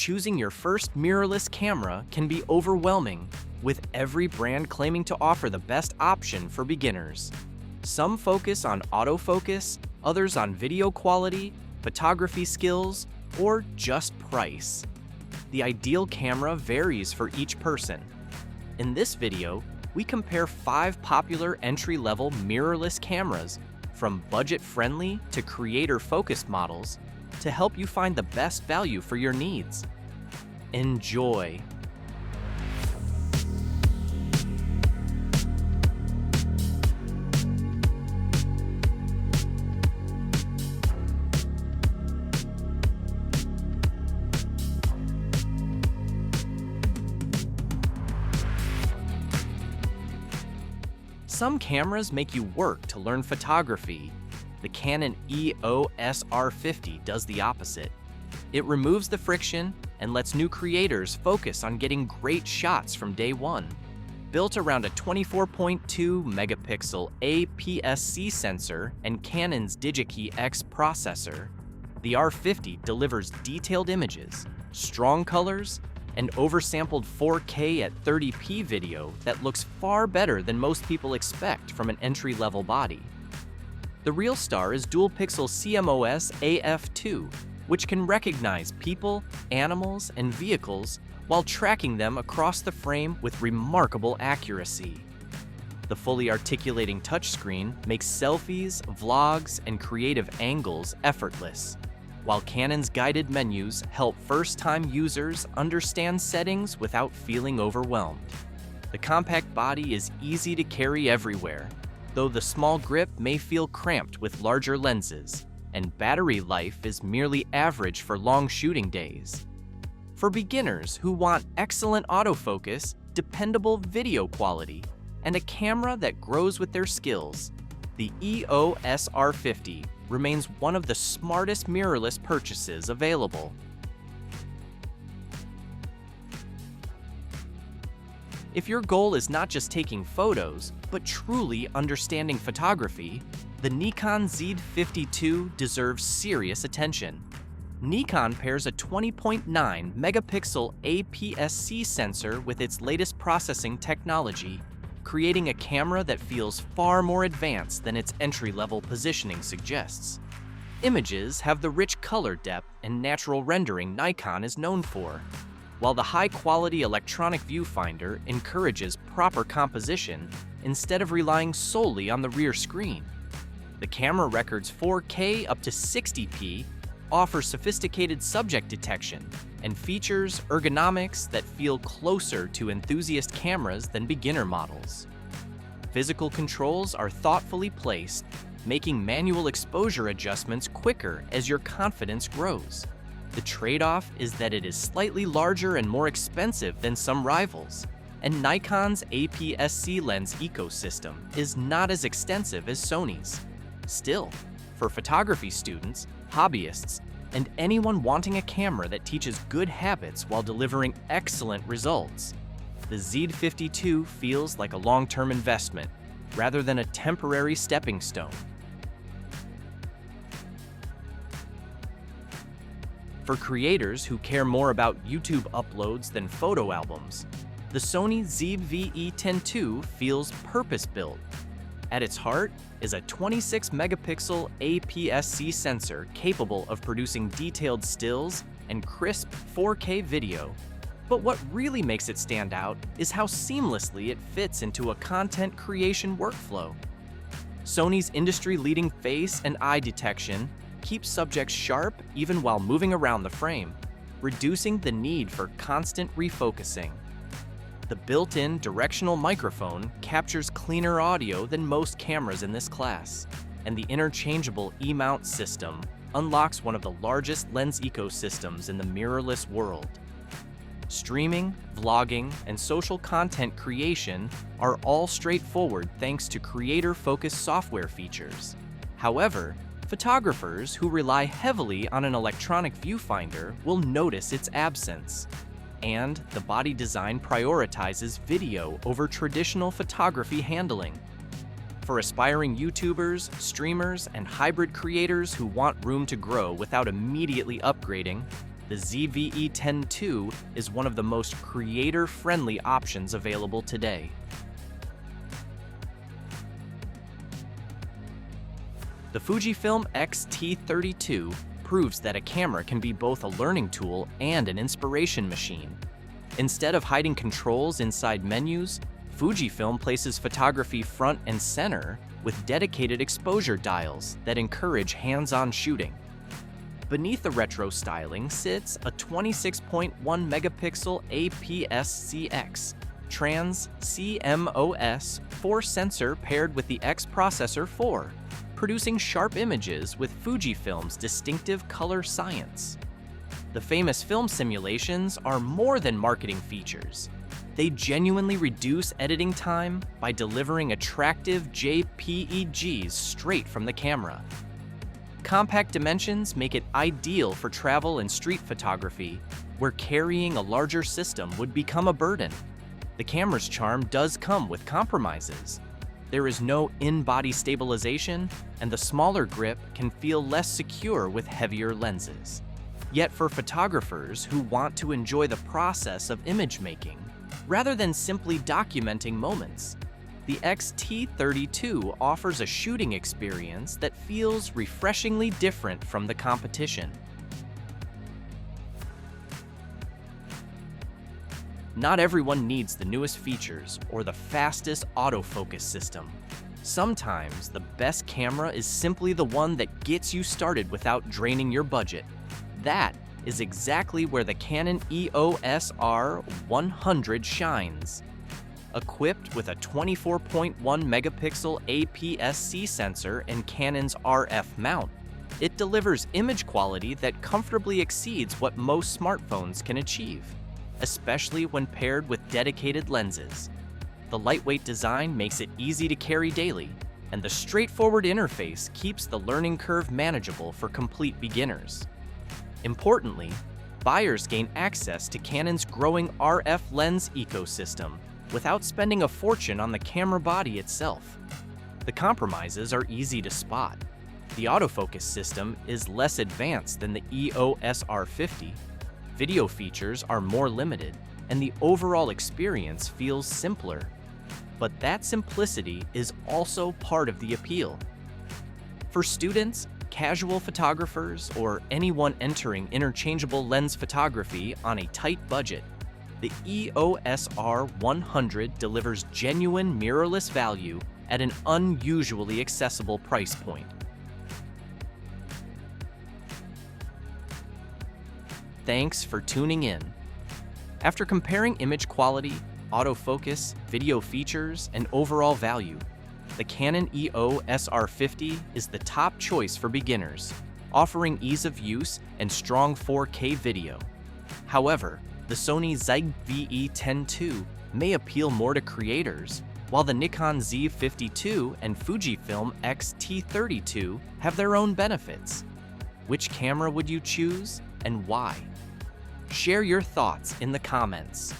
choosing your first mirrorless camera can be overwhelming, with every brand claiming to offer the best option for beginners. Some focus on autofocus, others on video quality, photography skills, or just price. The ideal camera varies for each person. In this video, we compare 5 popular entry-level mirrorless cameras, from budget-friendly to creator-focused models, to help you find the best value for your needs. Enjoy! Some cameras make you work to learn photography. The Canon EOS R50 does the opposite. It removes the friction and lets new creators focus on getting great shots from day one. Built around a 24.2 megapixel APS-C sensor and Canon's Digi-Key X processor, the R50 delivers detailed images, strong colors, and oversampled 4K at 30p video that looks far better than most people expect from an entry-level body. The real star is dual-pixel CMOS AF2, which can recognize people, animals, and vehicles while tracking them across the frame with remarkable accuracy. The fully articulating touchscreen makes selfies, vlogs, and creative angles effortless, while Canon's guided menus help first-time users understand settings without feeling overwhelmed. The compact body is easy to carry everywhere, though the small grip may feel cramped with larger lenses, and battery life is merely average for long shooting days. For beginners who want excellent autofocus, dependable video quality, and a camera that grows with their skills, the EOS R50 remains one of the smartest mirrorless purchases available. If your goal is not just taking photos, but truly understanding photography, the Nikon Z50 II deserves serious attention. Nikon pairs a 20.9 megapixel APS-C sensor with its latest processing technology, creating a camera that feels far more advanced than its entry-level positioning suggests. Images have the rich color depth and natural rendering Nikon is known for, while the high-quality electronic viewfinder encourages proper composition instead of relying solely on the rear screen. The camera records 4K up to 60p, offers sophisticated subject detection, and features ergonomics that feel closer to enthusiast cameras than beginner models. Physical controls are thoughtfully placed, making manual exposure adjustments quicker as your confidence grows. The trade-off is that it is slightly larger and more expensive than some rivals, and Nikon's APS-C lens ecosystem is not as extensive as Sony's. Still, for photography students, hobbyists, and anyone wanting a camera that teaches good habits while delivering excellent results, the Z50 II feels like a long-term investment rather than a temporary stepping stone. For creators who care more about YouTube uploads than photo albums, the Sony ZV-E10 II feels purpose-built. At its heart is a 26 megapixel APS-C sensor capable of producing detailed stills and crisp 4K video. But what really makes it stand out is how seamlessly it fits into a content creation workflow. Sony's industry-leading face and eye detection keeps subjects sharp even while moving around the frame, reducing the need for constant refocusing. The built-in directional microphone captures cleaner audio than most cameras in this class, and the interchangeable E-mount system unlocks one of the largest lens ecosystems in the mirrorless world. Streaming, vlogging, and social content creation are all straightforward thanks to creator-focused software features. However, photographers who rely heavily on an electronic viewfinder will notice its absence. And the body design prioritizes video over traditional photography handling. For aspiring YouTubers, streamers, and hybrid creators who want room to grow without immediately upgrading, the ZV-E10 II is one of the most creator-friendly options available today. The Fujifilm X-T30 II proves that a camera can be both a learning tool and an inspiration machine. Instead of hiding controls inside menus, Fujifilm places photography front and center with dedicated exposure dials that encourage hands-on shooting. Beneath the retro styling sits a 26.1 megapixel APS-CX trans CMOS 4 sensor paired with the X processor 4, producing sharp images with Fujifilm's distinctive color science. The famous film simulations are more than marketing features. They genuinely reduce editing time by delivering attractive JPEGs straight from the camera. Compact dimensions make it ideal for travel and street photography, where carrying a larger system would become a burden. The camera's charm does come with compromises. There is no in-body stabilization, and the smaller grip can feel less secure with heavier lenses. Yet for photographers who want to enjoy the process of image making, rather than simply documenting moments, the X-T30 II offers a shooting experience that feels refreshingly different from the competition. Not everyone needs the newest features or the fastest autofocus system. Sometimes the best camera is simply the one that gets you started without draining your budget. That is exactly where the Canon EOS R100 shines. Equipped with a 24.1 megapixel APS-C sensor and Canon's RF mount, it delivers image quality that comfortably exceeds what most smartphones can achieve, especially when paired with dedicated lenses. The lightweight design makes it easy to carry daily, and the straightforward interface keeps the learning curve manageable for complete beginners. Importantly, buyers gain access to Canon's growing RF lens ecosystem without spending a fortune on the camera body itself. The compromises are easy to spot. The autofocus system is less advanced than the EOS R50, video features are more limited, and the overall experience feels simpler. But that simplicity is also part of the appeal. For students, casual photographers, or anyone entering interchangeable lens photography on a tight budget, the EOS R100 delivers genuine mirrorless value at an unusually accessible price point. Thanks for tuning in. After comparing image quality, autofocus, video features, and overall value, the Canon EOS R50 is the top choice for beginners, offering ease of use and strong 4K video. However, the Sony ZV-E10 II may appeal more to creators, while the Nikon Z50 II and Fujifilm X-T30 II have their own benefits. Which camera would you choose and why? Share your thoughts in the comments.